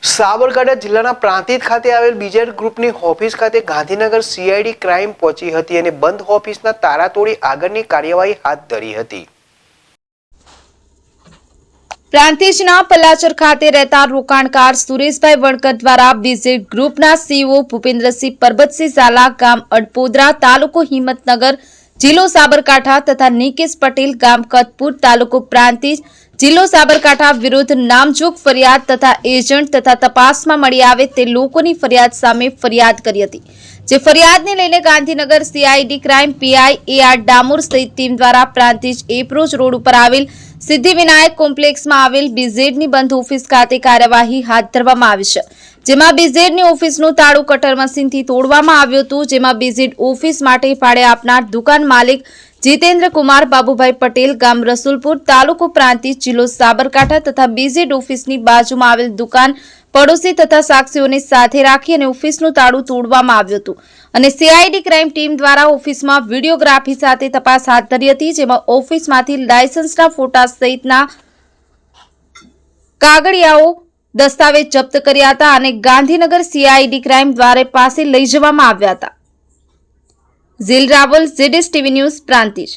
સાબરકાંઠા જિલ્લાના પ્રાંતિજ ખાતે આવેલ બીજેડ ગ્રુપની ઓફિસ ખાતે ગાંધીનગર સીઆઈડી ક્રાઇમ પહોંચી હતી અને બંધ ઓફિસના તાળા તોડી આગળની કાર્યવાહી હાથ ધરી હતી। પ્રાંતિજના પલાચર ખાતે રહેતા રોકાણકાર સુરેશભાઈ વણકર દ્વારા બીજેડ ગ્રુપના સીઈઓ ભૂપેન્દ્રસિંહ પરબતસિંહ ઝાલા ગામ અડપોદરા તાલુકો હિંમતનગર જિલ્લો સાબરકાંઠા તથા નિકેશ પટેલ ગામ કતપુર તાલુકો પ્રાંતિજ જિલ્લો સાબરકાંઠા વિરુદ્ધ નામજોગ ફરિયાદ તથા એજન્ટ તથા તપાસમાં મળી આવે તે લોકોની ફરિયાદ સામે ફરિયાદ કરી હતી। જે ફરિયાદને લઈને Gandhinagar CID crime PI AR Damor સહિત ટીમ દ્વારા પ્રાંતિજ એપ્રોચ રોડ ઉપર આવેલ સિદ્ધિવિનાયક કોમ્પ્લેક્સમાં આવેલ બીઝેડની બંધ ઓફિસ ખાતે કાર્યવાહી હાથ ધરવામાં આવી છે। જેમાં બીઝેડની ઓફિસનું તાળું કટર મશીનથી તોડવામાં આવ્યું હતું। જેમાં બીઝેડ ઓફિસ માટે ભાડે આપનાર દુકાન માલિક જીતેન્દ્ર કુમાર બાબુભાઈ પટેલ ગામ રસુલપુર તાલુકો પ્રાંતિજ જિલ્લો સાબરકાંઠા તથા બીઝેડ ઓફિસની બાજુમાં આવેલ દુકાન પડોશી તથા સાક્ષીઓને સાથે રાખી અને ઓફિસનું તાળું તોડવામાં આવ્યું હતું અને સીઆઈડી ક્રાઇમ ટીમ દ્વારા ઓફિસમાં વિડીયોગ્રાફી સાથે તપાસ હાથ ધરી હતી। જેમાં ઓફિસમાંથી લાયસન્સના ફોટા સહિતના કાગળિયાઓ દસ્તાવેજ જપ્ત કર્યા હતા અને ગાંધીનગર સીઆઈડી ક્રાઇમ દ્વારા પાસે લઈ જવામાં આવ્યા હતા। ઝીલ રાવલ, ZSTV ન્યૂઝ, પ્રાંતિજ।